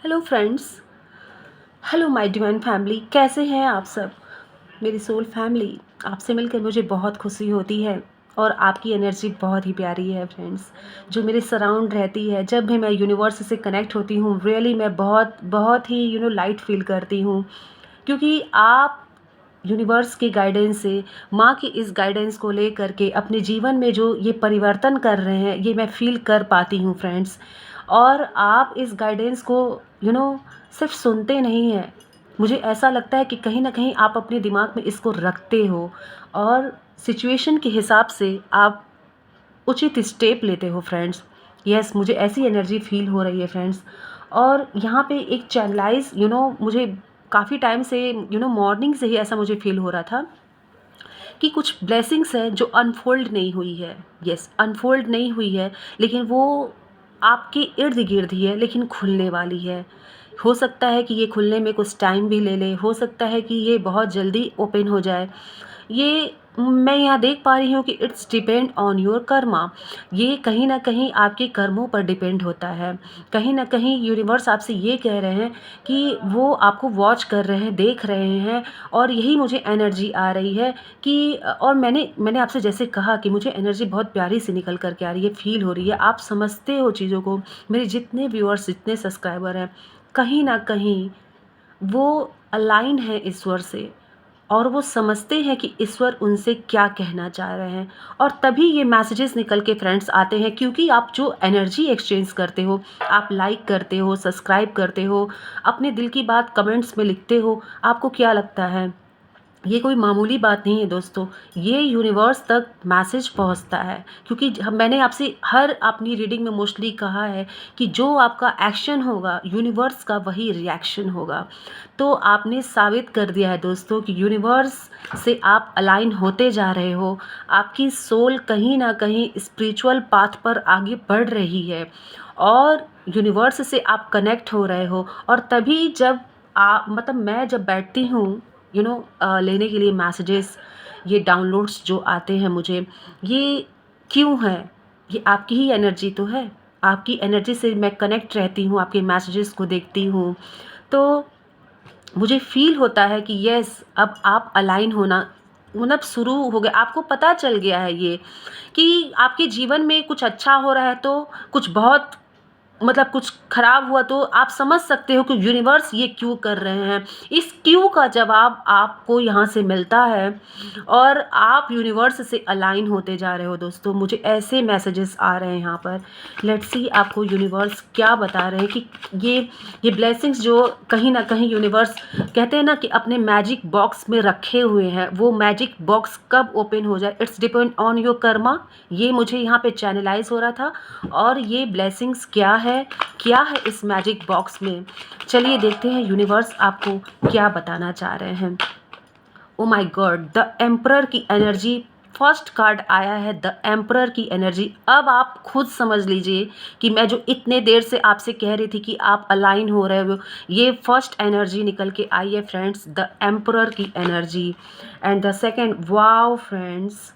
Hello friends. Hello my divine family, कैसे हैं आप सब? मेरी सोल फैमिली, आपसे मिलकर मुझे बहुत खुशी होती है और आपकी एनर्जी बहुत ही प्यारी है फ्रेंड्स, जो मेरे सराउंड रहती है। जब भी मैं यूनिवर्स से कनेक्ट होती हूँ, रियली मैं बहुत बहुत ही लाइट फील करती हूँ, क्योंकि आप यूनिवर्स की गाइडेंस से, माँ की इस गाइडेंस को लेकर के अपने जीवन में जो ये परिवर्तन कर रहे हैं, ये मैं फ़ील कर पाती हूँ फ्रेंड्स। और आप इस गाइडेंस को यू नो सिर्फ सुनते नहीं हैं, मुझे ऐसा लगता है कि कहीं ना कहीं आप अपने दिमाग में इसको रखते हो और सिचुएशन के हिसाब से आप उचित स्टेप लेते हो फ्रेंड्स। यस, मुझे ऐसी एनर्जी फील हो रही है फ्रेंड्स। और यहाँ पे एक चैनलाइज मुझे काफ़ी टाइम से मॉर्निंग से ही ऐसा मुझे फील हो रहा था कि कुछ ब्लेसिंग्स हैं जो अनफोल्ड नहीं हुई है। यस, अनफोल्ड नहीं हुई है, लेकिन वो आपके इर्द गिर्द ही है, लेकिन खुलने वाली है। हो सकता है कि ये खुलने में कुछ टाइम भी ले ले, हो सकता है कि ये बहुत जल्दी ओपन हो जाए। ये मैं यहाँ देख पा रही हूँ कि it's depend on your karma. ये कहीं ना कहीं आपके कर्मों पर डिपेंड होता है। कहीं ना कहीं यूनिवर्स आपसे ये कह रहे हैं कि वो आपको वॉच कर रहे हैं, देख रहे हैं। और यही मुझे एनर्जी आ रही है कि और मैंने आपसे जैसे कहा कि मुझे एनर्जी बहुत प्यारी सी निकल कर के आ रही है, फील हो रही है। आप समझते हो चीज़ों को। मेरे जितने व्यूअर्स, जितने सब्सक्राइबर हैं, कहीं ना कहीं वो अलाइन है ईश्वर से, और वो समझते हैं कि ईश्वर उनसे क्या कहना चाह रहे हैं। और तभी ये मैसेजेस निकल के फ्रेंड्स आते हैं, क्योंकि आप जो एनर्जी एक्सचेंज करते हो, आप लाइक करते हो, सब्सक्राइब करते हो, अपने दिल की बात कमेंट्स में लिखते हो। आपको क्या लगता है, ये कोई मामूली बात नहीं है दोस्तों। ये यूनिवर्स तक मैसेज पहुंचता है, क्योंकि मैंने आपसे हर अपनी रीडिंग में मोस्टली कहा है कि जो आपका एक्शन होगा, यूनिवर्स का वही रिएक्शन होगा। तो आपने साबित कर दिया है दोस्तों कि यूनिवर्स से आप अलाइन होते जा रहे हो। आपकी सोल कहीं ना कहीं स्पिरिचुअल पाथ पर आगे बढ़ रही है, और यूनिवर्स से आप कनेक्ट हो रहे हो। और तभी जब मतलब मैं जब बैठती हूँ लेने के लिए मैसेजेस, ये डाउनलोड्स जो आते हैं मुझे, ये क्यों है? ये आपकी ही एनर्जी तो है। आपकी एनर्जी से मैं कनेक्ट रहती हूँ, आपके मैसेजेस को देखती हूँ, तो मुझे फील होता है कि यस, अब आप अलाइन होना मतलब शुरू हो गया। आपको पता चल गया है ये कि आपके जीवन में कुछ अच्छा हो रहा है, तो कुछ बहुत मतलब कुछ खराब हुआ, तो आप समझ सकते हो कि यूनिवर्स ये क्यों कर रहे हैं। इस क्यों का जवाब आपको यहाँ से मिलता है, और आप यूनिवर्स से अलाइन होते जा रहे हो दोस्तों। मुझे ऐसे मैसेजेस आ रहे हैं यहाँ पर। लेट्स सी आपको यूनिवर्स क्या बता रहे हैं कि ये ब्लेसिंग्स जो कहीं ना कहीं यूनिवर्स कहते हैं ना कि अपने मैजिक बॉक्स में रखे हुए हैं, वो मैजिक बॉक्स कब ओपन हो जाए, it's depend on your karma. ये मुझे यहाँ पे चैनलाइज हो रहा था। और ये ब्लेसिंग्स क्या है इस मैजिक बॉक्स में, चलिए देखते हैं यूनिवर्स आपको क्या बताना चाह रहे हैं। Oh my God, the emperor की एनर्जी, फर्स्ट कार्ड आया है द एम्परर की एनर्जी। अब आप खुद समझ लीजिए कि मैं जो इतने देर से आपसे कह रही थी कि आप अलाइन हो रहे हो, ये फर्स्ट एनर्जी निकल के आई है फ्रेंड्स, द एम्परर की energy. And the second, wow friends,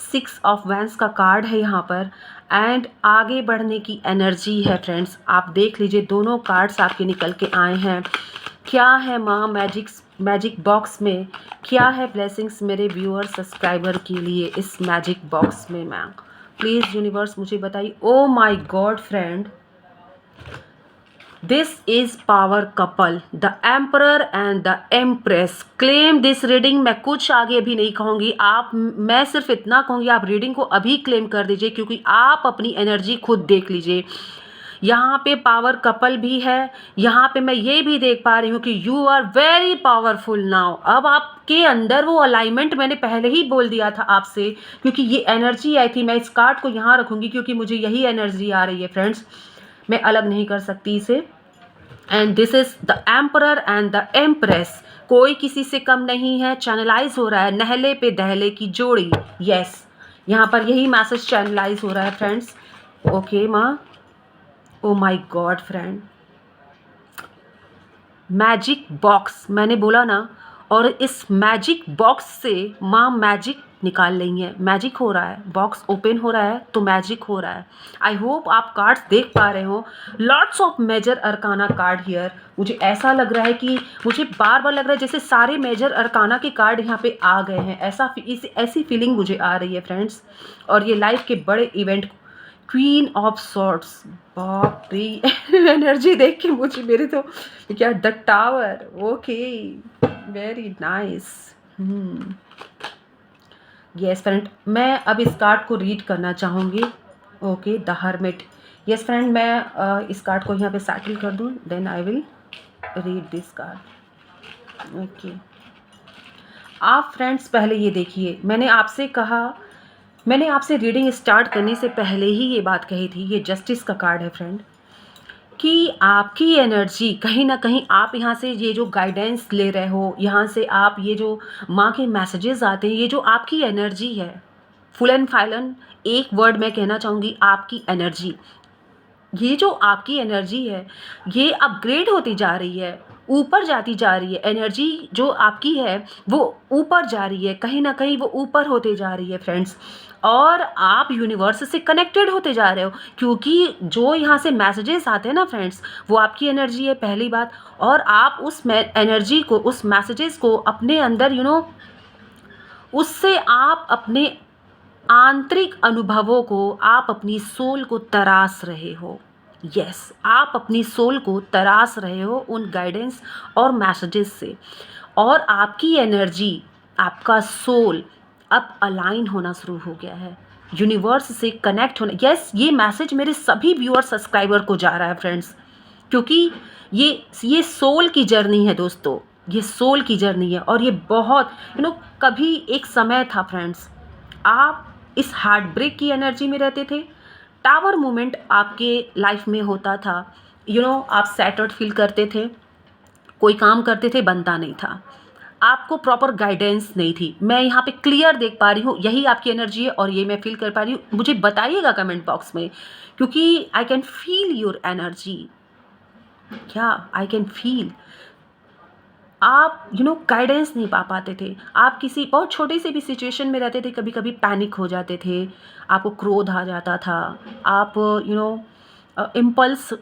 6 of vents का कार्ड है यहाँ पर। एंड आगे बढ़ने की एनर्जी है फ्रेंड्स। आप देख लीजिए, दोनों कार्ड्स आपके निकल के आए हैं। क्या है माँ मैजिक बॉक्स में, क्या है ब्लेसिंग्स मेरे व्यूअर सब्सक्राइबर के लिए इस मैजिक बॉक्स में मैम? प्लीज़ यूनिवर्स मुझे बताइए। Oh my God friend, this is power couple, the emperor and the empress. Claim this reading. मैं कुछ आगे अभी नहीं कहूँगी, मैं सिर्फ इतना कहूँगी, आप रीडिंग को अभी क्लेम कर दीजिए, क्योंकि आप अपनी एनर्जी खुद देख लीजिए। यहाँ पे पावर कपल भी है। यहाँ पे मैं ये भी देख पा रही हूँ कि you are very powerful now. अब आपके अंदर वो अलाइनमेंट, मैंने पहले ही बोल दिया था आपसे, क्योंकि ये एनर्जी आई थी। मैं इस कार्ड को यहाँ रखूँगी क्योंकि मुझे यही एनर्जी आ रही है फ्रेंड्स, मैं अलग नहीं कर सकती इसे। And this is the emperor and the empress. कोई किसी से कम नहीं है, चैनलाइज हो रहा है नहले पे दहले की जोड़ी। यस, यहाँ पर यही मैसेज चैनलाइज हो रहा है फ्रेंड्स। ओके माँ। Oh my God friend, magic box मैंने बोला ना, और इस मैजिक बॉक्स से माँ मैजिक निकाल रही हैं, मैजिक हो रहा है, बॉक्स ओपन हो रहा है तो मैजिक हो रहा है। आई होप आप कार्ड्स देख पा रहे हो, lots of major arcana card here. मुझे ऐसा लग रहा है कि मुझे बार बार लग रहा है जैसे सारे मेजर अरकाना के कार्ड यहाँ पे आ गए हैं, ऐसी फीलिंग मुझे आ रही है फ्रेंड्स। और ये लाइफ के बड़े इवेंट, क्वीन ऑफ सॉर्ड्स, बाप रे एनर्जी देख के मुझे, मेरे तो क्या, the tower, okay, very nice. Yes friend, मैं अब इस कार्ड को रीड करना चाहूँगी। Okay, the hermit. Yes friend, मैं इस कार्ड को यहाँ पे सेटल कर दूँ, then I will read this card. Okay, आप फ्रेंड्स पहले ये देखिए, मैंने आपसे रीडिंग स्टार्ट करने से पहले ही ये बात कही थी, ये जस्टिस का कार्ड है फ्रेंड, कि आपकी एनर्जी कहीं ना कहीं, आप यहाँ से ये जो गाइडेंस ले रहे हो, यहाँ से आप ये जो माँ के मैसेजेस आते हैं, ये जो आपकी एनर्जी है, फुल एंड फाइनल एक वर्ड मैं कहना चाहूँगी, आपकी एनर्जी, ये जो आपकी एनर्जी है ये अपग्रेड होती जा रही है, ऊपर जाती जा रही है। एनर्जी जो आपकी है वो ऊपर जा रही है, कहीं ना कहीं वो ऊपर होते जा रही है फ्रेंड्स। और आप यूनिवर्स से कनेक्टेड होते जा रहे हो, क्योंकि जो यहाँ से मैसेजेस आते हैं ना फ्रेंड्स, वो आपकी एनर्जी है पहली बात। और आप उस एनर्जी को, उस मैसेजेस को अपने अंदर उससे आप अपने आंतरिक अनुभवों को, आप अपनी सोल को तराश रहे हो। यस, आप अपनी सोल को तराश रहे हो उन गाइडेंस और मैसेजेस से। और आपकी एनर्जी, आपका सोल अब अलाइन होना शुरू हो गया है, यूनिवर्स से कनेक्ट होना। यस, ये मैसेज मेरे सभी व्यूअर सब्सक्राइबर को जा रहा है फ्रेंड्स, क्योंकि ये सोल की जर्नी है दोस्तों, ये सोल की जर्नी है। और ये बहुत कभी एक समय था फ्रेंड्स, आप इस हार्ट ब्रेक की एनर्जी में रहते थे, टावर मोमेंट आपके लाइफ में होता था, आप सैटर्ड फील करते थे, कोई काम करते थे बनता नहीं था, आपको प्रॉपर गाइडेंस नहीं थी। मैं यहाँ पे क्लियर देख पा रही हूँ, यही आपकी एनर्जी है और ये मैं फील कर पा रही हूँ। मुझे बताइएगा कमेंट बॉक्स में, क्योंकि I can feel your energy. क्या आई कैन फील, आप गाइडेंस नहीं पा पाते थे, आप किसी बहुत छोटे से भी सिचुएशन में रहते थे, कभी कभी पैनिक हो जाते थे, आपको क्रोध आ जाता था, आप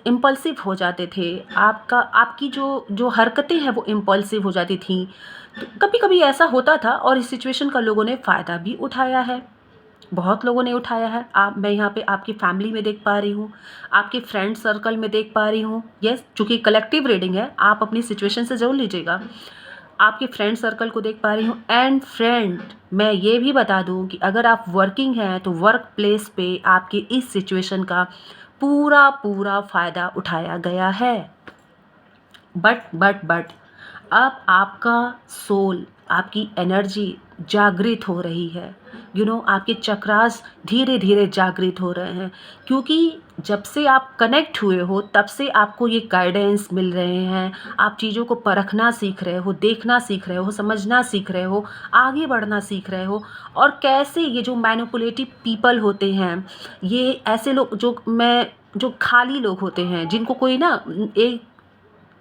इम्पल्सिव हो जाते थे, आपकी जो हरकतें हैं वो इम्पल्सिव हो जाती थी। तो कभी कभी ऐसा होता था और इस सिचुएशन का लोगों ने फ़ायदा भी उठाया है, बहुत लोगों ने उठाया है। मैं यहाँ पे आपकी फैमिली में देख पा रही हूँ, आपके फ्रेंड सर्कल में देख पा रही हूँ। यस, चूँकि कलेक्टिव रीडिंग है, आप अपनी सिचुएशन से जोड़ लीजिएगा। आपके फ्रेंड सर्कल को देख पा रही हूँ। एंड फ्रेंड, मैं ये भी बता दूँ कि अगर आप वर्किंग हैं तो वर्क प्लेस पे आपके इस सिचुएशन का पूरा फ़ायदा उठाया गया है। बट अब आपका सोल, आपकी एनर्जी जागृत हो रही है। आपके चक्रास धीरे धीरे जागृत हो रहे हैं, क्योंकि जब से आप कनेक्ट हुए हो तब से आपको ये गाइडेंस मिल रहे हैं। आप चीज़ों को परखना सीख रहे हो, देखना सीख रहे हो, समझना सीख रहे हो, आगे बढ़ना सीख रहे हो। और कैसे ये जो मैनिपुलेटिव पीपल होते हैं, ये ऐसे लोग जो खाली लोग होते हैं, जिनको कोई एक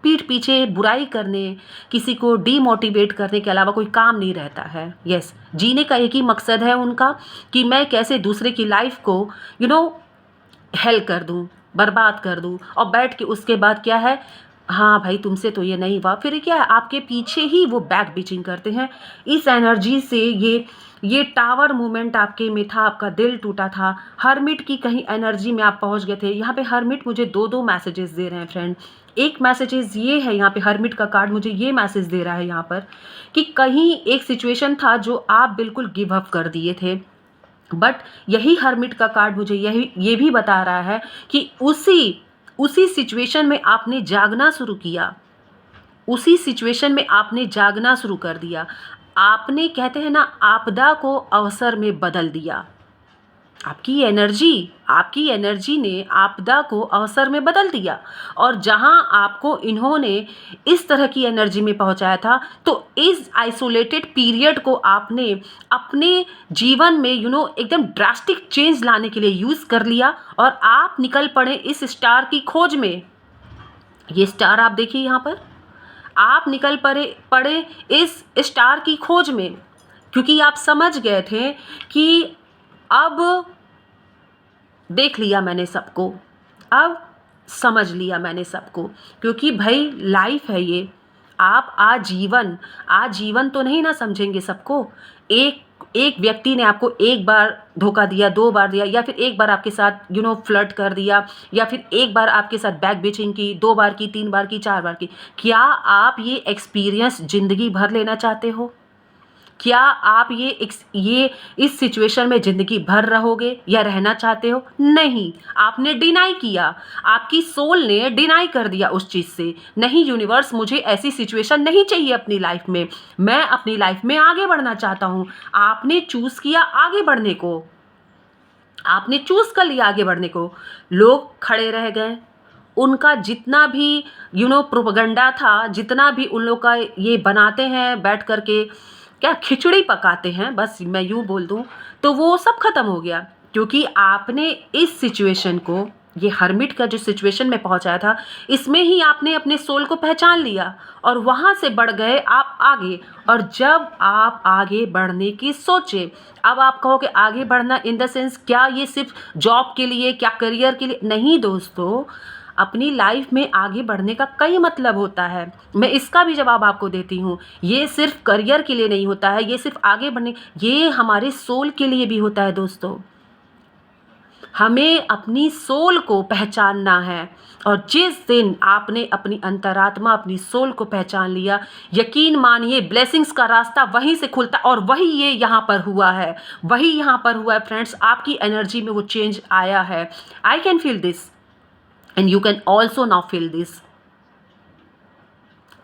पीठ पीछे बुराई करने, किसी को डीमोटिवेट करने के अलावा कोई काम नहीं रहता है। यस, जीने का एक ही मकसद है उनका, कि मैं कैसे दूसरे की लाइफ को हेल कर दूं, बर्बाद कर दूं, और बैठ के उसके बाद क्या है, हाँ भाई तुमसे तो ये नहीं हुआ, फिर क्या है, आपके पीछे ही वो बैक बिचिंग करते हैं। इस एनर्जी से ये टावर मूवमेंट आपके में था, आपका दिल टूटा था, हर्मिट की कहीं एनर्जी में आप पहुंच गए थे। यहाँ पे हर्मिट मुझे दो मैसेजेस दे रहे हैं फ्रेंड। एक मैसेजेस ये है, यहाँ पे हर्मिट का कार्ड मुझे ये मैसेज दे रहा है यहाँ पर, कि कहीं एक सिचुएशन था जो आप बिल्कुल गिव अप कर दिए थे, बट यही हर्मिट का कार्ड मुझे ये भी बता रहा है कि उसी सिचुएशन में आपने जागना शुरू किया, उसी सिचुएशन में आपने जागना शुरू कर दिया। आपने, कहते हैं ना, आपदा को अवसर में बदल दिया। आपकी एनर्जी ने आपदा को अवसर में बदल दिया। और जहां आपको इन्होंने इस तरह की एनर्जी में पहुंचाया था, तो इस आइसोलेटेड पीरियड को आपने अपने जीवन में एकदम ड्रास्टिक चेंज लाने के लिए यूज़ कर लिया, और आप निकल पड़े इस स्टार की खोज में। ये स्टार आप देखिए यहाँ पर, आप निकल पड़े इस स्टार की खोज में। क्योंकि आप समझ गए थे कि अब देख लिया मैंने सबको, अब समझ लिया मैंने सबको, क्योंकि भाई लाइफ है ये। आप आजीवन तो नहीं ना समझेंगे सबको। एक एक व्यक्ति ने आपको एक बार धोखा दिया, 2 बार दिया, या फिर एक बार आपके साथ फ्लर्ट कर दिया, या फिर एक बार आपके साथ बैक बिचिंग की, 2 बार की, 3 बार की, 4 बार की। क्या आप ये एक्सपीरियंस ज़िंदगी भर लेना चाहते हो? क्या आप ये इस सिचुएशन में ज़िंदगी भर रहोगे या रहना चाहते हो? नहीं, आपने डिनाई किया, आपकी सोल ने डिनाई कर दिया उस चीज़ से। नहीं यूनिवर्स, मुझे ऐसी सिचुएशन नहीं चाहिए अपनी लाइफ में, मैं अपनी लाइफ में आगे बढ़ना चाहता हूँ। आपने चूज़ किया आगे बढ़ने को, आपने चूज़ कर लिया आगे बढ़ने को, लोग खड़े रह गए। उनका जितना भी प्रोपेगेंडा था, जितना भी उन लोग का ये बनाते हैं बैठ कर के, क्या खिचड़ी पकाते हैं, बस मैं यूँ बोल दूँ, तो वो सब ख़त्म हो गया। क्योंकि आपने इस सिचुएशन को, ये हर्मिट का जो सिचुएशन में पहुंचाया था, इसमें ही आपने अपने सोल को पहचान लिया और वहाँ से बढ़ गए आप आगे। और जब आप आगे बढ़ने की सोचे, अब आप कहोगे आगे बढ़ना इन द सेंस क्या ये सिर्फ जॉब के लिए, क्या करियर के लिए? नहीं दोस्तों, अपनी लाइफ में आगे बढ़ने का कई मतलब होता है। मैं इसका भी जवाब आपको देती हूँ। ये सिर्फ करियर के लिए नहीं होता है, ये सिर्फ आगे बढ़ने, ये हमारे सोल के लिए भी होता है दोस्तों। हमें अपनी सोल को पहचानना है, और जिस दिन आपने अपनी अंतरात्मा, अपनी सोल को पहचान लिया, यकीन मानिए ब्लेसिंग्स का रास्ता वहीं से खुलता। और वही ये यहाँ पर हुआ है, वही यहाँ पर हुआ है फ्रेंड्स। आपकी एनर्जी में वो चेंज आया है। I can feel this and you can also now feel this.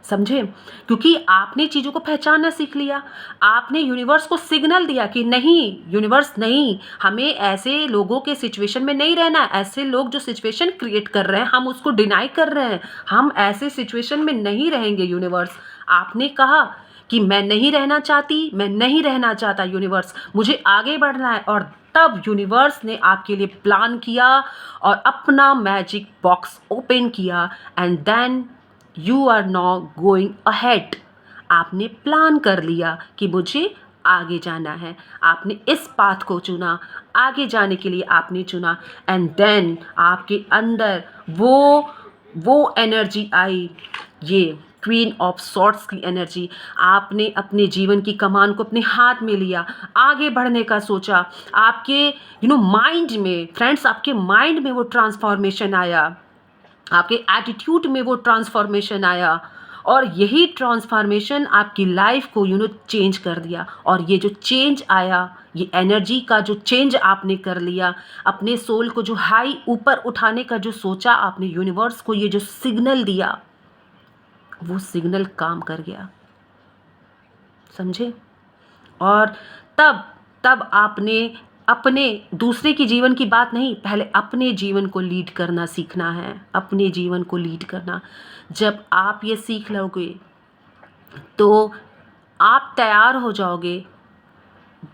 समझे? क्योंकि आपने चीज़ों को पहचानना सीख लिया, आपने यूनिवर्स को सिग्नल दिया कि नहीं यूनिवर्स, नहीं, हमें ऐसे लोगों के सिचुएशन में नहीं रहना है। ऐसे लोग जो सिचुएशन क्रिएट कर रहे हैं, हम उसको डिनाई कर रहे हैं, हम ऐसे सिचुएशन में नहीं रहेंगे यूनिवर्स। आपने कहा कि मैं नहीं रहना चाहती, मैं नहीं रहना चाहता यूनिवर्स, मुझे आगे बढ़ना है। और तब यूनिवर्स ने आपके लिए प्लान किया और अपना मैजिक बॉक्स ओपन किया, and then you are now going ahead. आपने प्लान कर लिया कि मुझे आगे जाना है, आपने इस पाथ को चुना, आगे जाने के लिए आपने चुना, एंड देन आपके अंदर वो एनर्जी आई, ये क्वीन ऑफ सॉर्ड्स की एनर्जी। आपने अपने जीवन की कमान को अपने हाथ में लिया, आगे बढ़ने का सोचा। आपके माइंड में फ्रेंड्स, आपके माइंड में वो ट्रांसफॉर्मेशन आया, आपके एटीट्यूड में वो ट्रांसफॉर्मेशन आया, और यही ट्रांसफॉर्मेशन आपकी लाइफ को चेंज कर दिया। और ये जो चेंज आया, ये एनर्जी का जो चेंज आपने कर लिया, अपने सोल को जो हाई ऊपर उठाने का जो सोचा आपने, यूनिवर्स को ये जो सिग्नल दिया, वो सिग्नल काम कर गया। समझे? और तब तब आपने अपने दूसरे की जीवन की बात नहीं, पहले अपने जीवन को लीड करना सीखना है, अपने जीवन को लीड करना। जब आप ये सीख लोगे तो आप तैयार हो जाओगे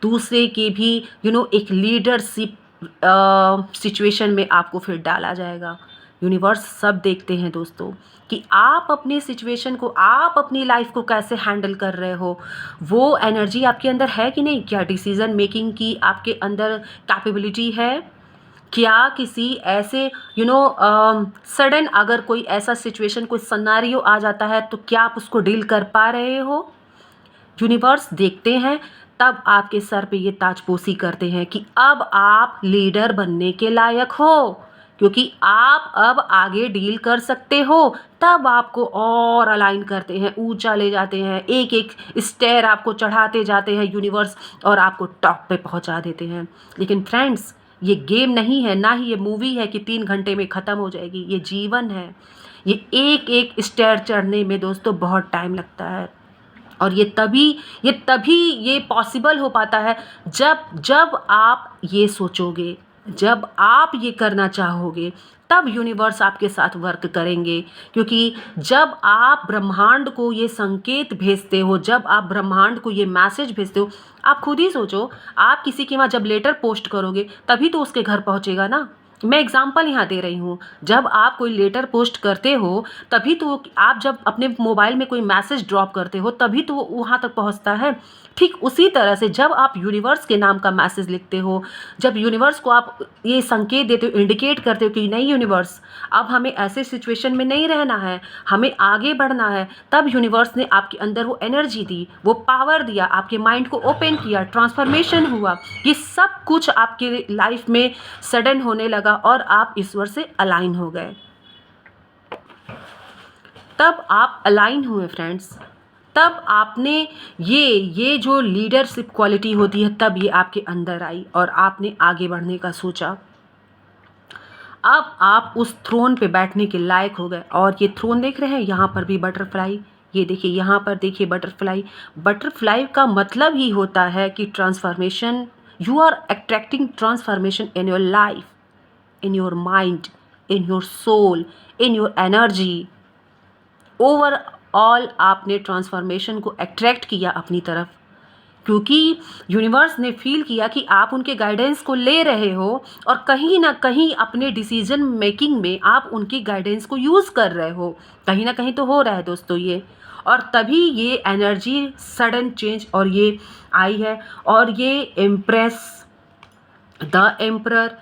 दूसरे के भी एक लीडरशिप सिचुएशन में आपको फिर डाला जाएगा। यूनिवर्स सब देखते हैं दोस्तों कि आप अपनी सिचुएशन को, आप अपनी लाइफ को कैसे हैंडल कर रहे हो। वो एनर्जी आपके अंदर है कि नहीं? क्या डिसीज़न मेकिंग की आपके अंदर कैपेबिलिटी है? क्या किसी ऐसे सडन अगर कोई ऐसा सिचुएशन, कोई सिनेरियो आ जाता है, तो क्या आप उसको डील कर पा रहे हो? यूनिवर्स देखते हैं, तब आपके सर पे ये ताजपोशी करते हैं कि अब आप लीडर बनने के लायक हो, क्योंकि आप अब आगे डील कर सकते हो। तब आपको और अलाइन करते हैं, ऊंचा ले जाते हैं, एक एक स्टेयर आपको चढ़ाते जाते हैं यूनिवर्स, और आपको टॉप पे पहुंचा देते हैं। लेकिन फ्रेंड्स, ये गेम नहीं है, ना ही ये मूवी है कि 3 घंटे में ख़त्म हो जाएगी। ये जीवन है। ये एक एक स्टेयर चढ़ने में दोस्तों बहुत टाइम लगता है, और ये तभी ये पॉसिबल हो पाता है जब आप ये सोचोगे, जब आप ये करना चाहोगे, तब यूनिवर्स आपके साथ वर्क करेंगे। क्योंकि जब आप ब्रह्मांड को ये संकेत भेजते हो, जब आप ब्रह्मांड को ये मैसेज भेजते हो, आप खुद ही सोचो, आप किसी के वहाँ जब लेटर पोस्ट करोगे तभी तो उसके घर पहुँचेगा ना। मैं एग्जांपल यहाँ दे रही हूँ, जब आप कोई लेटर पोस्ट करते हो तभी तो, आप जब अपने मोबाइल में कोई मैसेज ड्रॉप करते हो तभी तो वो वहाँ तक पहुँचता है। ठीक उसी तरह से जब आप यूनिवर्स के नाम का मैसेज लिखते हो, जब यूनिवर्स को आप ये संकेत देते हो, इंडिकेट करते हो कि नहीं यूनिवर्स, अब हमें ऐसे सिचुएशन में नहीं रहना है, हमें आगे बढ़ना है, तब यूनिवर्स ने आपके अंदर वो एनर्जी दी, वो पावर दिया, आपके माइंड को ओपन किया, ट्रांसफॉर्मेशन हुआ। ये सब कुछ आपके लाइफ में सडन होने लगा और आप ईश्वर से अलाइन हो गए। तब आप अलाइन हुए फ्रेंड्स, तब आपने ये जो लीडरशिप क्वालिटी होती है तब ये आपके अंदर आई और आपने आगे बढ़ने का सोचा। अब आप उस थ्रोन पे बैठने के लायक हो गए। और ये थ्रोन देख रहे हैं, यहाँ पर भी बटरफ्लाई, ये देखिए यहाँ पर देखिए बटरफ्लाई। बटरफ्लाई का मतलब ही होता है कि transformation, you are attracting transformation in your life, in your mind, in your soul, in your energy। Overall आपने ट्रांसफॉर्मेशन को अट्रैक्ट किया अपनी तरफ, क्योंकि यूनिवर्स ने फील किया कि आप उनके गाइडेंस को ले रहे हो और कहीं ना कहीं अपने डिसीजन मेकिंग में आप उनकी गाइडेंस को यूज़ कर रहे हो। कहीं ना कहीं तो हो रहा है दोस्तों ये, और तभी ये एनर्जी सडन चेंज और ये आई है। और ये एम्प्रेस, द एम्परर,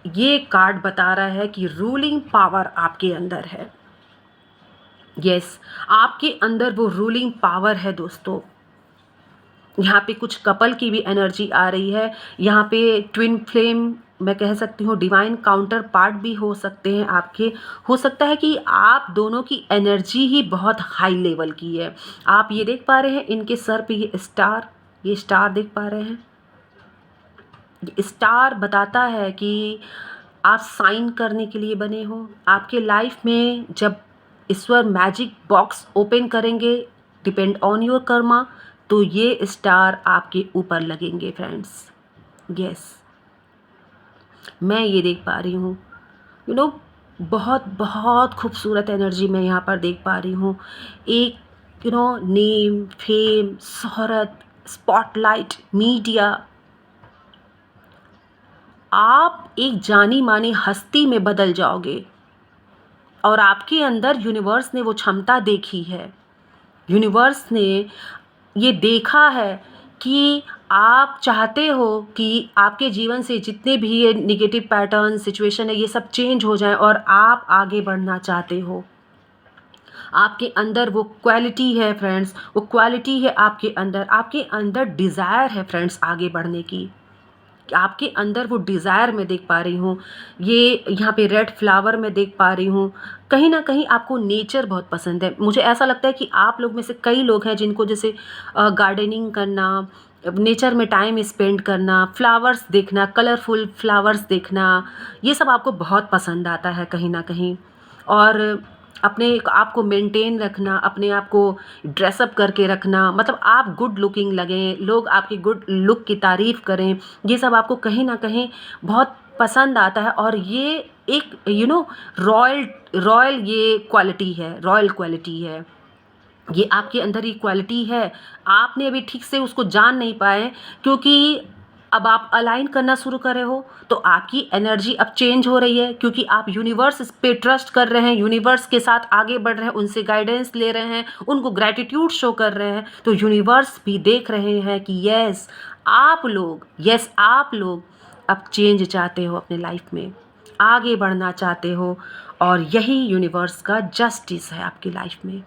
ये कार्ड बता रहा है कि रूलिंग पावर आपके अंदर है। यस, आपके अंदर वो रूलिंग पावर है दोस्तों। यहाँ पे कुछ कपल की भी एनर्जी आ रही है, यहाँ पे ट्विन फ्लेम, मैं कह सकती हूँ डिवाइन काउंटर पार्ट भी हो सकते हैं आपके। हो सकता है कि आप दोनों की एनर्जी ही बहुत हाई लेवल की है। आप ये देख पा रहे हैं इनके सर पे ये स्टार देख पा रहे हैं। स्टार बताता है कि आप साइन करने के लिए बने हो। आपके लाइफ में जब ईश्वर मैजिक बॉक्स ओपन करेंगे, डिपेंड ऑन योर कर्मा, तो ये स्टार आपके ऊपर लगेंगे फ्रेंड्स। यस, मैं ये देख पा रही हूँ, यू नो, बहुत बहुत खूबसूरत एनर्जी मैं यहाँ पर देख पा रही हूँ। एक नेम, फेम, शोहरत, स्पॉटलाइट, मीडिया, आप एक जानी मानी हस्ती में बदल जाओगे। और आपके अंदर यूनिवर्स ने वो क्षमता देखी है, यूनिवर्स ने ये देखा है कि आप चाहते हो कि आपके जीवन से जितने भी ये निगेटिव पैटर्न सिचुएशन है ये सब चेंज हो जाए और आप आगे बढ़ना चाहते हो। आपके अंदर वो क्वालिटी है फ्रेंड्स, वो क्वालिटी है आपके अंदर डिज़ायर है फ्रेंड्स आगे बढ़ने की। आपके अंदर वो डिज़ायर मैं देख पा रही हूँ। ये यहाँ पे रेड फ्लावर मैं देख पा रही हूँ। कहीं ना कहीं आपको नेचर बहुत पसंद है। मुझे ऐसा लगता है कि आप लोग में से कई लोग हैं जिनको जैसे गार्डनिंग करना, नेचर में टाइम स्पेंड करना, फ्लावर्स देखना, कलरफुल फ्लावर्स देखना, ये सब आपको बहुत पसंद आता है कहीं ना कहीं। और अपने आप को मेंटेन रखना, अपने आप को ड्रेसअप करके रखना, मतलब आप गुड लुकिंग लगें, लोग आपकी गुड लुक की तारीफ़ करें, ये सब आपको कहीं ना कहीं बहुत पसंद आता है। और ये एक रॉयल ये क्वालिटी है, रॉयल क्वालिटी है, ये आपके अंदर ही क्वालिटी है। आपने अभी ठीक से उसको जान नहीं पाए, क्योंकि अब आप अलाइन करना शुरू कर रहे हो तो आपकी एनर्जी अब चेंज हो रही है, क्योंकि आप यूनिवर्स पे ट्रस्ट कर रहे हैं, यूनिवर्स के साथ आगे बढ़ रहे हैं, उनसे गाइडेंस ले रहे हैं, उनको ग्रैटिट्यूड शो कर रहे हैं। तो यूनिवर्स भी देख रहे हैं कि यस आप लोग अब चेंज चाहते हो, अपने लाइफ में आगे बढ़ना चाहते हो, और यही यूनिवर्स का जस्टिस है आपकी लाइफ में।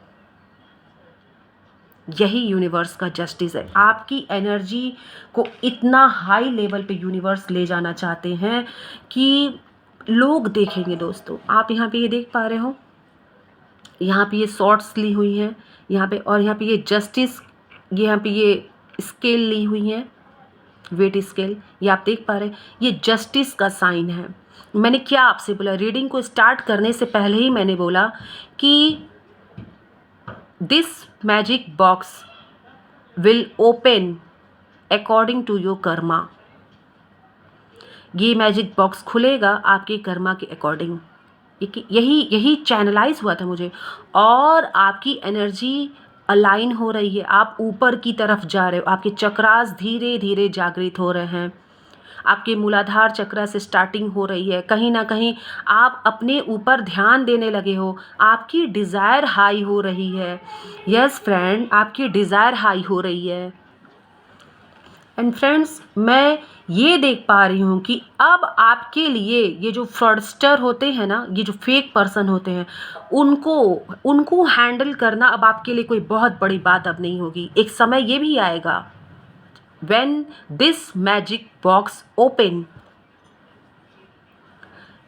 यही यूनिवर्स का जस्टिस है। आपकी एनर्जी को इतना हाई लेवल पे यूनिवर्स ले जाना चाहते हैं कि लोग देखेंगे दोस्तों। आप यहाँ पे ये देख पा रहे हो, यहाँ पे ये शॉर्ट्स ली हुई हैं यहाँ पे, और यहाँ पे ये जस्टिस, ये यहाँ पे ये स्केल ली हुई हैं, वेट स्केल, ये आप देख पा रहे हैं, ये जस्टिस का साइन है। मैंने क्या आपसे बोला, रीडिंग को स्टार्ट करने से पहले ही मैंने बोला कि this magic box will open according to your karma. ये मैजिक बॉक्स खुलेगा आपके कर्मा के अकॉर्डिंग। यही चैनलाइज हुआ था मुझे, और आपकी एनर्जी अलाइन हो रही है, आप ऊपर की तरफ जा रहे हो, आपके चक्रास धीरे धीरे जागृत हो रहे हैं, आपके मूलाधार चक्र से स्टार्टिंग हो रही है। कहीं ना कहीं आप अपने ऊपर ध्यान देने लगे हो, आपकी डिज़ायर हाई हो रही है। यस फ्रेंड, आपकी डिज़ायर हाई हो रही है। एंड फ्रेंड्स, मैं ये देख पा रही हूँ कि अब आपके लिए ये जो फ्रॉडस्टर होते हैं ना, ये जो फेक पर्सन होते हैं, उनको उनको हैंडल करना अब आपके लिए कोई बहुत बड़ी बात अब नहीं होगी। एक समय ये भी आएगा when this magic box open,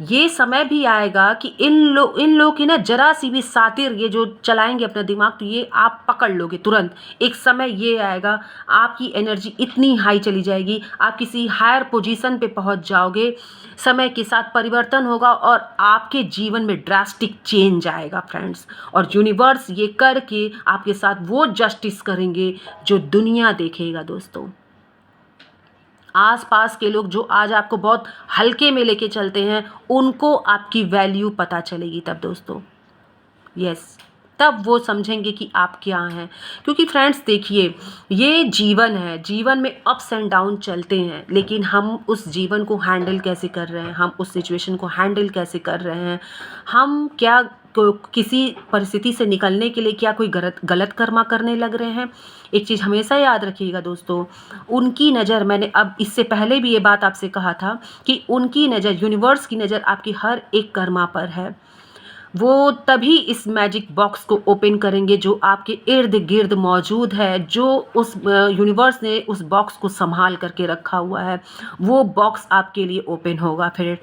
ये समय भी आएगा कि इन लोग की ना जरा सी भी सातिर ये जो चलाएंगे अपना दिमाग, तो ये आप पकड़ लोगे तुरंत। एक समय ये आएगा, आपकी एनर्जी इतनी हाई चली जाएगी, आप किसी हायर पोजीशन पे पहुंच जाओगे। समय के साथ परिवर्तन होगा और आपके जीवन में ड्रास्टिक चेंज आएगा फ्रेंड्स। और यूनिवर्स ये करके आपके साथ वो जस्टिस करेंगे जो दुनिया देखेगा दोस्तों। आसपास के लोग जो आज आपको बहुत हल्के में लेके चलते हैं, उनको आपकी वैल्यू पता चलेगी तब दोस्तों। यस, तब वो समझेंगे कि आप क्या हैं। क्योंकि फ्रेंड्स देखिए, ये जीवन है, जीवन में अप्स एंड डाउन चलते हैं, लेकिन हम उस जीवन को हैंडल कैसे कर रहे हैं, हम उस सिचुएशन को हैंडल कैसे कर रहे हैं, हम क्या किसी परिस्थिति से निकलने के लिए क्या कोई गलत कर्मा करने लग रहे हैं। एक चीज़ हमेशा याद रखिएगा दोस्तों, उनकी नज़र, मैंने अब इससे पहले भी ये बात आपसे कहा था कि उनकी नज़र, यूनिवर्स की नज़र आपकी हर एक कर्मा पर है। वो तभी इस मैजिक बॉक्स को ओपन करेंगे जो आपके इर्द गिर्द मौजूद है, जो उस यूनिवर्स ने उस बॉक्स को संभाल करके रखा हुआ है, वो बॉक्स आपके लिए ओपन होगा फिर।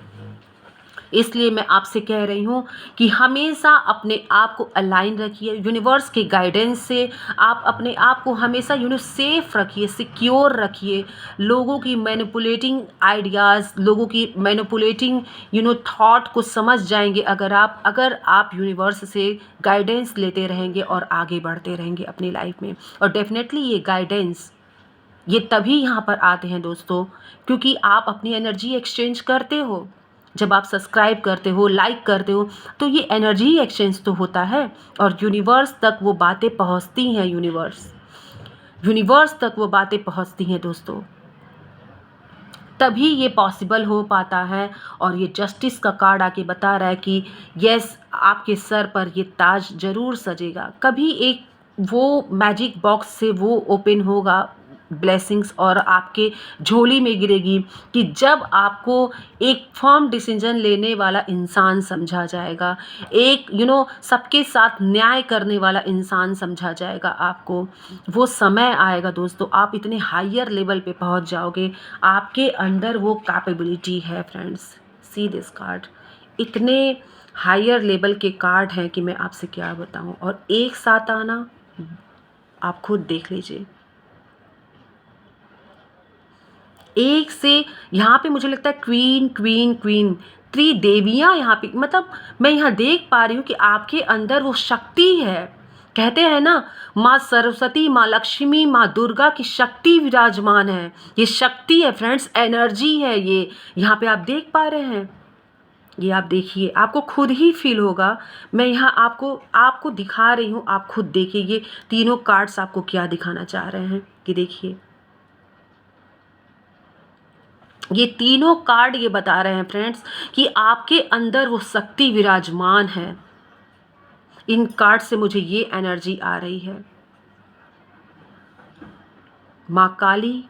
इसलिए मैं आपसे कह रही हूँ कि हमेशा अपने आप को अलाइन रखिए यूनिवर्स के गाइडेंस से। आप अपने आप को हमेशा सेफ रखिए, सिक्योर रखिए। लोगों की मैनिपुलेटिंग आइडियाज़, लोगों की मैनिपुलेटिंग थॉट को समझ जाएंगे अगर आप यूनिवर्स से गाइडेंस लेते रहेंगे और आगे बढ़ते रहेंगे अपनी लाइफ में। और डेफिनेटली ये गाइडेंस ये तभी यहाँ पर आते हैं दोस्तों, क्योंकि आप अपनी एनर्जी एक्सचेंज करते हो। जब आप सब्सक्राइब करते हो, लाइक करते हो, तो ये एनर्जी एक्सचेंज तो होता है और यूनिवर्स तक वो बातें पहुंचती हैं। यूनिवर्स तक वो बातें पहुंचती हैं दोस्तों, तभी ये पॉसिबल हो पाता है। और ये जस्टिस का कार्ड आके बता रहा है कि यस, आपके सर पर ये ताज जरूर सजेगा। कभी एक वो मैजिक बॉक्स से वो ओपन होगा, ब्लेसिंग्स और आपके झोली में गिरेगी कि जब आपको एक फर्म डिसीजन लेने वाला इंसान समझा जाएगा, एक सबके साथ न्याय करने वाला इंसान समझा जाएगा आपको। वो समय आएगा दोस्तों, आप इतने हायर लेवल पे पहुंच जाओगे, आपके अंदर वो कैपेबिलिटी है फ्रेंड्स। सी दिस कार्ड, इतने हायर लेवल के कार्ड हैं कि मैं आपसे क्या बताऊं। और एक साथ आना, आप खुद देख लीजिए, एक से यहाँ पे मुझे लगता है क्वीन क्वीन क्वीन त्रिदेवियाँ यहाँ पे, मतलब मैं यहाँ देख पा रही हूँ कि आपके अंदर वो शक्ति है। कहते हैं ना, माँ सरस्वती, माँ लक्ष्मी, माँ दुर्गा की शक्ति विराजमान है। ये शक्ति है फ्रेंड्स, एनर्जी है ये, यहाँ पे आप देख पा रहे हैं। ये आप देखिए, आपको खुद ही फील होगा। मैं यहाँ आपको दिखा रही हूँ, आप खुद देखिए ये तीनों कार्ड्स आपको क्या दिखाना चाह रहे हैं। कि देखिए, ये तीनों कार्ड ये बता रहे हैं फ्रेंड्स कि आपके अंदर वो शक्ति विराजमान है। इन कार्ड से मुझे ये एनर्जी आ रही है। माँ काली,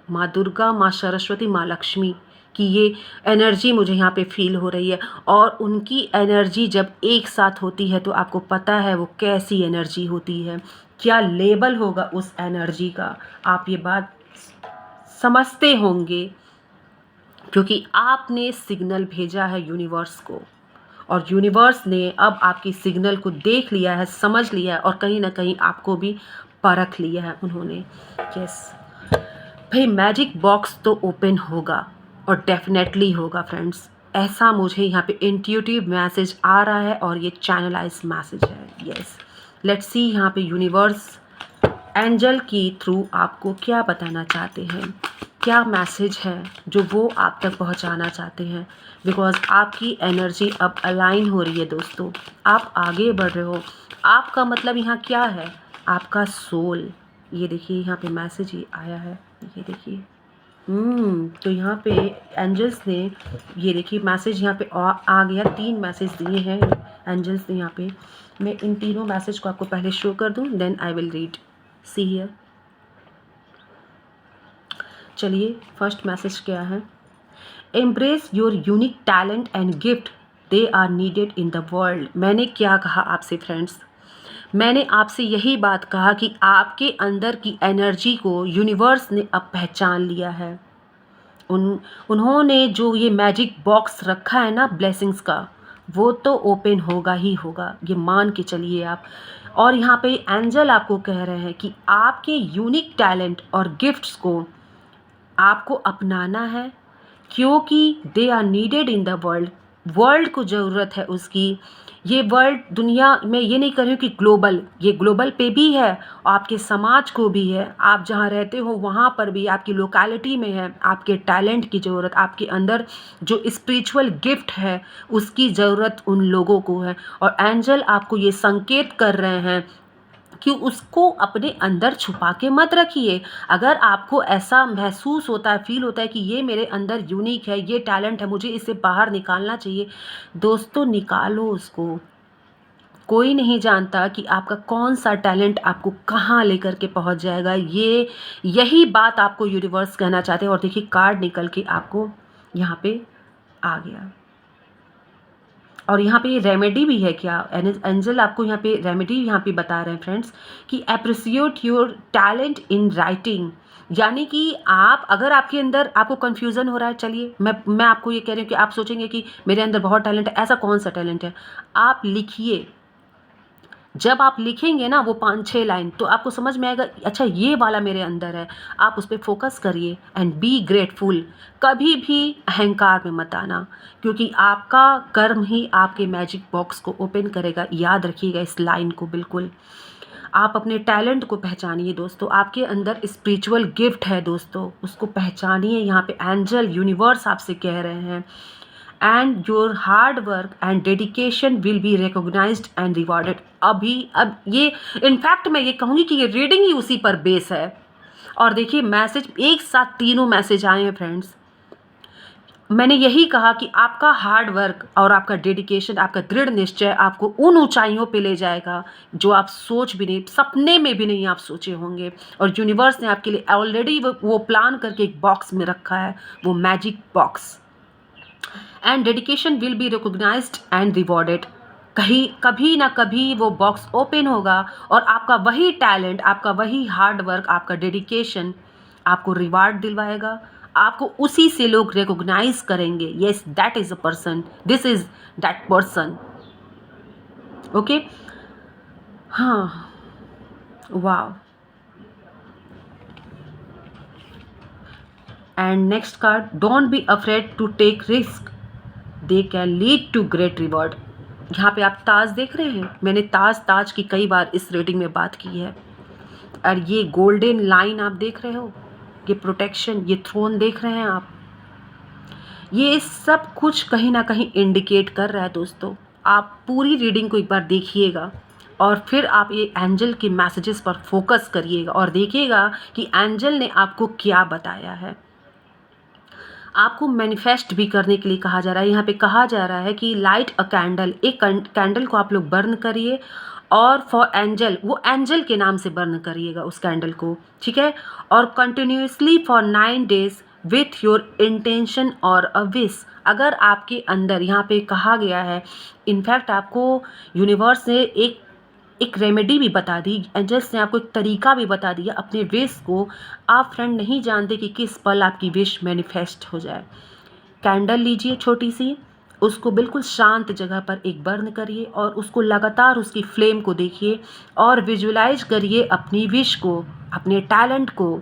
माँ दुर्गा, माँ सरस्वती, माँ लक्ष्मी की ये एनर्जी मुझे यहाँ पे फील हो रही है। और उनकी एनर्जी जब एक साथ होती है तो आपको पता है वो कैसी एनर्जी होती है, क्या लेवल होगा उस एनर्जी का। आप ये बात समझते होंगे क्योंकि आपने सिग्नल भेजा है यूनिवर्स को, और यूनिवर्स ने अब आपकी सिग्नल को देख लिया है, समझ लिया है, और कहीं ना कहीं आपको भी परख लिया है उन्होंने। यस भाई, मैजिक बॉक्स तो ओपन होगा और डेफिनेटली होगा फ्रेंड्स। ऐसा मुझे यहाँ पे इंट्यूटिव मैसेज आ रहा है और ये चैनलाइज मैसेज है। यस, लेट्स सी यहाँ पे यूनिवर्स एंजल की थ्रू आपको क्या बताना चाहते हैं, क्या मैसेज है जो वो आप तक पहुंचाना चाहते हैं। बिकॉज आपकी एनर्जी अब अलाइन हो रही है दोस्तों, आप आगे बढ़ रहे हो। आपका मतलब यहाँ क्या है, आपका सोल। ये देखिए यहाँ पे मैसेज ही आया है, ये देखिए तो यहाँ पे एंजल्स ने, ये देखिए मैसेज यहाँ पे आ गया, 3 मैसेज दिए हैं एंजल्स ने यहाँ पे। मैं इन तीनों मैसेज को आपको पहले शो कर दूँ, then I will read. See here. चलिए, फर्स्ट मैसेज क्या है? Embrace your unique talent and gift, they are needed in the world. मैंने क्या कहा आपसे फ्रेंड्स? मैंने आपसे यही बात कहा कि आपके अंदर की एनर्जी को यूनिवर्स ने अब पहचान लिया है। उन्होंने जो ये मैजिक बॉक्स रखा है ना ब्लेसिंग्स का, वो तो ओपन होगा ही होगा, ये मान के चलिए आप। और यहाँ पे एंजल आपको कह रहे हैं कि आपके यूनिक टैलेंट और गिफ्ट्स को आपको अपनाना है, क्योंकि they are needed in the world. World को ज़रूरत है उसकी। ये वर्ल्ड, दुनिया में ये नहीं कर रही हूँ कि ग्लोबल, ये ग्लोबल पे भी है, आपके समाज को भी है, आप जहाँ रहते हो वहाँ पर भी, आपकी लोकेलिटी में है। आपके टैलेंट की ज़रूरत, आपके अंदर जो स्पिरिचुअल गिफ्ट है उसकी ज़रूरत उन लोगों को है। और एंजल आपको ये संकेत कर रहे हैं कि उसको अपने अंदर छुपा के मत रखिए। अगर आपको ऐसा महसूस होता है, फील होता है कि ये मेरे अंदर यूनिक है, ये टैलेंट है, मुझे इसे बाहर निकालना चाहिए, दोस्तों निकालो उसको। कोई नहीं जानता कि आपका कौन सा टैलेंट आपको कहाँ लेकर के पहुँच जाएगा। यही बात आपको यूनिवर्स कहना चाहते हैं। और देखिए, कार्ड निकल के आपको यहाँ पे आ गया। और यहाँ पे रेमेडी भी है क्या? एंजल आपको यहाँ पे रेमेडी यहाँ पे बता रहे हैं फ्रेंड्स कि appreciate your talent in writing. यानी कि आप, अगर आपके अंदर आपको कन्फ्यूज़न हो रहा है, चलिए मैं आपको ये कह रही हूँ कि आप सोचेंगे कि मेरे अंदर बहुत टैलेंट है, ऐसा कौन सा टैलेंट है? आप लिखिए। जब आप लिखेंगे ना वो 5-6 लाइन, तो आपको समझ में आएगा, अच्छा ये वाला मेरे अंदर है। आप उस पर फोकस करिए एंड बी ग्रेटफुल। कभी भी अहंकार में मत आना, क्योंकि आपका कर्म ही आपके मैजिक बॉक्स को ओपन करेगा। याद रखिएगा इस लाइन को बिल्कुल। आप अपने टैलेंट को पहचानिए दोस्तों। आपके अंदर स्पिरिचुअल गिफ्ट है दोस्तों, उसको पहचानिए। यहाँ पे एंजल यूनिवर्स आपसे कह रहे हैं, and your hard work and dedication will be recognised and rewarded. अब ये इनफैक्ट मैं ये कहूँगी कि ये रीडिंग ही उसी पर बेस है। और देखिए, मैसेज एक साथ तीनों मैसेज आए हैं फ्रेंड्स। मैंने यही कहा कि आपका हार्ड वर्क और आपका डेडिकेशन, आपका दृढ़ निश्चय आपको उन ऊंचाइयों पे ले जाएगा जो आप सोच भी नहीं, सपने में भी नहीं आप सोचे होंगे। और यूनिवर्स ने आपके लिए ऑलरेडी वो प्लान करके एक बॉक्स में रखा है, वो magic box. And dedication will be recognised and rewarded. कभी ना कभी वो बॉक्स ओपन होगा और आपका वही टैलेंट, आपका वही हार्ड वर्क, आपका डेडिकेशन आपको रिवार्ड दिलवाएगा। आपको उसी से लोग रिकॉग्नाइज करेंगे, yes that is a person, this is that person. Okay, हाँ, वाह। And next card, don't be afraid to take risk, they can lead to great reward. यहाँ पे आप ताज देख रहे हैं, मैंने ताज की कई बार इस रीडिंग में बात की है। और ये गोल्डन लाइन आप देख रहे हो, ये प्रोटेक्शन, ये थ्रोन देख रहे हैं आप, ये सब कुछ कहीं ना कहीं इंडिकेट कर रहा है दोस्तों। आप पूरी रीडिंग को एक बार देखिएगा और फिर आप ये एंजल के मैसेजेस पर फोकस करिएगा और देखिएगा कि एंजल ने आपको क्या बताया है। आपको मैनिफेस्ट भी करने के लिए कहा जा रहा है। यहाँ पे कहा जा रहा है कि लाइट अ कैंडल, एक कैंडल को आप लोग बर्न करिए और फॉर एंजल, वो एंजल के नाम से बर्न करिएगा उस कैंडल को, ठीक है। और continuously for 9 days with your intention और अ विश। अगर आपके अंदर, यहाँ पे कहा गया है, इनफैक्ट आपको यूनिवर्स ने एक रेमेडी भी बता दी, एंजल्स ने आपको एक तरीका भी बता दिया अपने विश को। आप फ्रेंड नहीं जानते कि किस पल आपकी विश मैनिफेस्ट हो जाए। कैंडल लीजिए छोटी सी, उसको बिल्कुल शांत जगह पर एक बर्न करिए और उसको लगातार उसकी फ्लेम को देखिए और विजुलाइज करिए अपनी विश को, अपने टैलेंट को।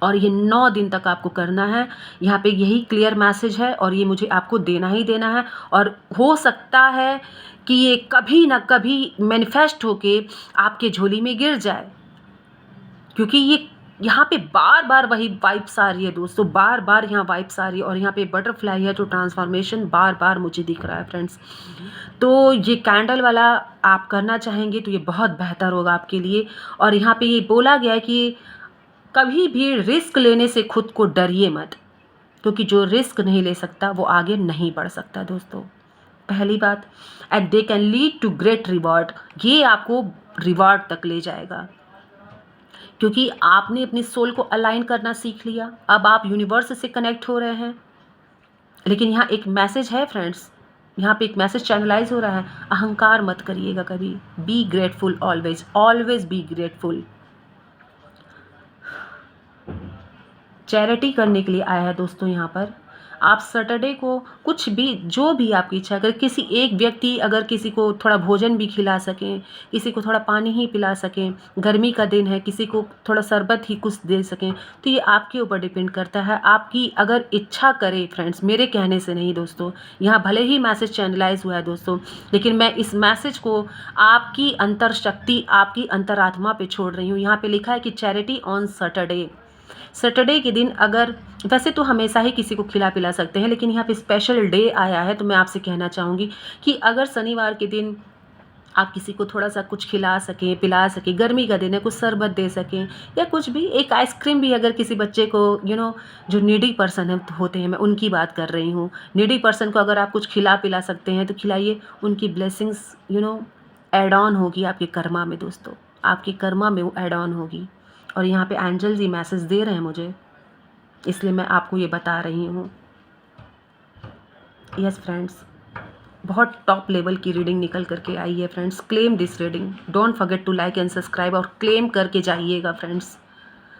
और ये 9 दिन तक आपको करना है। यहाँ पे यही क्लियर मैसेज है और ये मुझे आपको देना ही देना है। और हो सकता है कि ये कभी ना कभी मैनिफेस्ट होके आपके झोली में गिर जाए, क्योंकि ये यहाँ पे बार बार वही वाइब्स आ रही है दोस्तों, बार बार यहाँ वाइब्स आ रही है। और यहाँ पे बटरफ्लाई है, जो ट्रांसफॉर्मेशन बार बार मुझे दिख रहा है फ्रेंड्स। तो ये कैंडल वाला आप करना चाहेंगे तो ये बहुत बेहतर होगा आपके लिए। और यहाँ पे ये बोला गया है कि कभी भी रिस्क लेने से खुद को डरिए मत, क्योंकि जो रिस्क नहीं ले सकता वो आगे नहीं बढ़ सकता दोस्तों। पहली बात, and they can lead to great reward, ये आपको रिवॉर्ड तक ले जाएगा, क्योंकि आपने अपनी सोल को अलाइन करना सीख लिया। अब आप यूनिवर्स से कनेक्ट हो रहे हैं। लेकिन यहाँ एक मैसेज है फ्रेंड्स, यहाँ पे एक मैसेज चैनलाइज हो रहा है, अहंकार मत करिएगा कभी, be grateful always, always be grateful. Charity करने के लिए आया है दोस्तों यहाँ पर। आप सैटरडे को कुछ भी, जो भी आपकी इच्छा, अगर किसी एक व्यक्ति, अगर किसी को थोड़ा भोजन भी खिला सकें, किसी को थोड़ा पानी ही पिला सकें, गर्मी का दिन है, किसी को थोड़ा शरबत ही कुछ दे सकें, तो ये आपके ऊपर डिपेंड करता है, आपकी अगर इच्छा करे फ्रेंड्स, मेरे कहने से नहीं दोस्तों। यहाँ भले ही मैसेज चैनलाइज हुआ है दोस्तों, लेकिन मैं इस मैसेज को आपकी अंतर शक्ति, आपकी अंतरात्मा पे छोड़ रही हूँ। यहाँ पे लिखा है कि चैरिटी ऑन सैटरडे, सैटरडे के दिन, अगर वैसे तो हमेशा ही किसी को खिला पिला सकते हैं, लेकिन यहाँ पे स्पेशल डे आया है, तो मैं आपसे कहना चाहूँगी कि अगर शनिवार के दिन आप किसी को थोड़ा सा कुछ खिला सकें, पिला सकें, गर्मी का दिन है, कुछ शरबत दे सकें, या कुछ भी, एक आइसक्रीम भी, अगर किसी बच्चे को जो नीडी पर्सन होते हैं, मैं उनकी बात कर रही हूँ, नीडी पर्सन को अगर आप कुछ खिला पिला सकते हैं तो खिलाइए। उनकी ब्लेसिंग्स एड ऑन होगी आपके कर्मा में दोस्तों, आपके कर्मा में वो एड ऑन होगी। और यहाँ पे एंजल्स ही मैसेज दे रहे हैं मुझे, इसलिए मैं आपको ये बता रही हूँ। यस फ्रेंड्स, बहुत टॉप लेवल की रीडिंग निकल करके आई है friends. Claim this reading, don't forget to like and subscribe, और क्लेम करके जाइएगा फ्रेंड्स,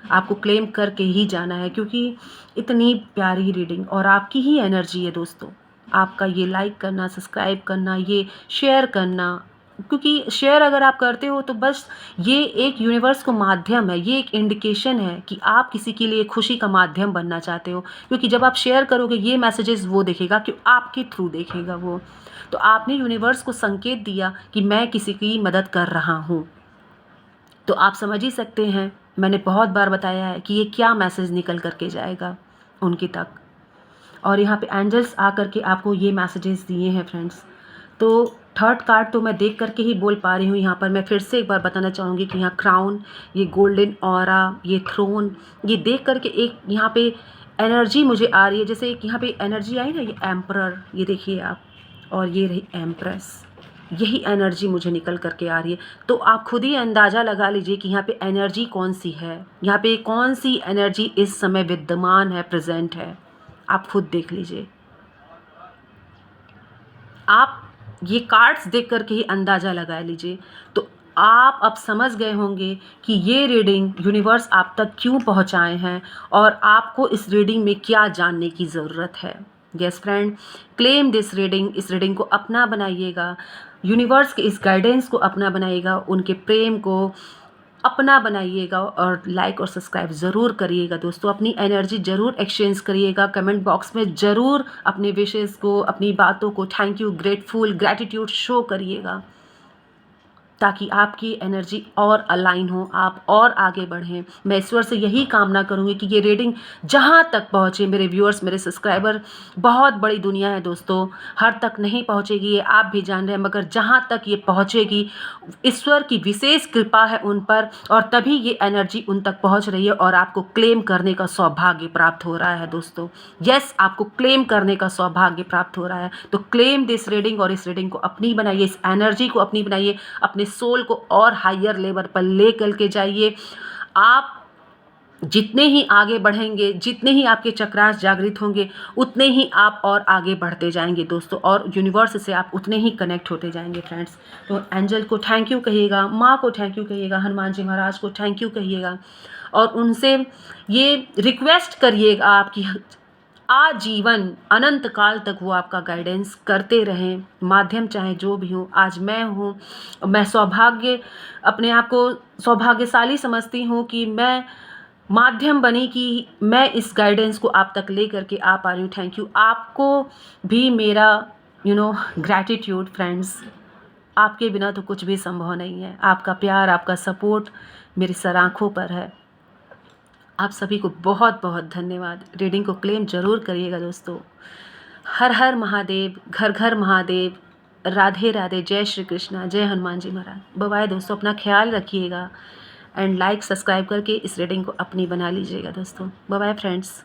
आपको क्लेम करके ही जाना है, क्योंकि इतनी प्यारी रीडिंग और आपकी ही एनर्जी है दोस्तों। आपका ये लाइक करना, सब्सक्राइब करना, ये शेयर करना, क्योंकि शेयर अगर आप करते हो तो बस ये एक यूनिवर्स को माध्यम है, ये एक इंडिकेशन है कि आप किसी के लिए खुशी का माध्यम बनना चाहते हो। क्योंकि जब आप शेयर करोगे ये मैसेजेस वो देखेगा, कि आपके थ्रू देखेगा वो, तो आपने यूनिवर्स को संकेत दिया कि मैं किसी की मदद कर रहा हूँ। तो आप समझ ही सकते हैं, मैंने बहुत बार बताया है कि ये क्या मैसेज निकल करके जाएगा उनके तक। और यहाँ पे एंजल्स आकर के आपको ये मैसेजेस दिए हैं फ्रेंड्स। तो थर्ड कार्ड तो मैं देख करके ही बोल पा रही हूँ। यहाँ पर मैं फिर से एक बार बताना चाहूँगी कि यहाँ क्राउन, ये गोल्डन ऑरा, ये थ्रोन, ये देख करके एक यहाँ पे एनर्जी मुझे आ रही है, जैसे एक यहाँ पे एनर्जी आई ना, ये एम्परर, ये देखिए आप, और ये रही एम्प्रेस, यही एनर्जी मुझे निकल करके आ रही है। तो आप खुद ही अंदाज़ा लगा लीजिए कि यहाँ पे एनर्जी कौन सी है, यहाँ पे कौन सी एनर्जी इस समय विद्यमान है, प्रेजेंट है, आप खुद देख लीजिए। आप ये कार्ड्स देख करके ही अंदाज़ा लगा लीजिए। तो आप अब समझ गए होंगे कि ये रीडिंग यूनिवर्स आप तक क्यों पहुंचाए हैं, और आपको इस रीडिंग में क्या जानने की ज़रूरत है। Yes friend, claim this reading, इस रीडिंग को अपना बनाइएगा, यूनिवर्स के इस गाइडेंस को अपना बनाइएगा, उनके प्रेम को अपना बनाइएगा, और लाइक और सब्सक्राइब ज़रूर करिएगा दोस्तों। अपनी एनर्जी ज़रूर एक्सचेंज करिएगा, कमेंट बॉक्स में ज़रूर अपने विशेज़ को, अपनी बातों को thank you, grateful, gratitude show करिएगा, ताकि आपकी एनर्जी और अलाइन हो, आप और आगे बढ़ें। मैं ईश्वर से यही कामना करूँगी कि ये रीडिंग जहाँ तक पहुँचे, मेरे व्यूअर्स, मेरे सब्सक्राइबर, बहुत बड़ी दुनिया है दोस्तों, हर तक नहीं पहुँचेगी ये आप भी जान रहे हैं, मगर जहाँ तक ये पहुँचेगी ईश्वर की विशेष कृपा है उन पर, और तभी ये एनर्जी उन तक पहुँच रही है, और आपको क्लेम करने का सौभाग्य प्राप्त हो रहा है दोस्तों। यस, आपको क्लेम करने का सौभाग्य प्राप्त हो रहा है। तो क्लेम दिस रीडिंग, और इस रीडिंग को अपनी बनाइए, इस एनर्जी को अपनी बनाइए, अपने सोल को और हायर लेवल पर ले करके जाइए। आप जितने ही आगे बढ़ेंगे, जितने ही आपके चक्रास जागृत होंगे, उतने ही आप और आगे बढ़ते जाएंगे दोस्तों, और यूनिवर्स से आप उतने ही कनेक्ट होते जाएंगे फ्रेंड्स। तो एंजल को थैंक यू कहिएगा, माँ को थैंक यू कहिएगा, हनुमान जी महाराज को थैंक यू कहिएगा, और उनसे ये रिक्वेस्ट करिएगा आपकी आजीवन अनंत काल तक वो आपका गाइडेंस करते रहें, माध्यम चाहे जो भी हो। आज मैं हूँ, मैं सौभाग्य, अपने आप को सौभाग्यशाली समझती हूँ कि मैं माध्यम बनी, कि मैं इस गाइडेंस को आप तक ले करके आ पा रही हूँ। Thank you. आपको भी मेरा ग्रैटिट्यूड फ्रेंड्स। आपके बिना तो कुछ भी संभव नहीं है। आपका प्यार, आपका सपोर्ट मेरी सर आँखों पर है। आप सभी को बहुत बहुत धन्यवाद। रीडिंग को क्लेम जरूर करिएगा दोस्तों। हर हर महादेव, घर घर महादेव, राधे राधे, जय श्री कृष्णा, जय हनुमान जी महाराज। बाय बाय दोस्तों, अपना ख्याल रखिएगा। एंड लाइक सब्सक्राइब करके इस रीडिंग को अपनी बना लीजिएगा दोस्तों। Bye bye friends.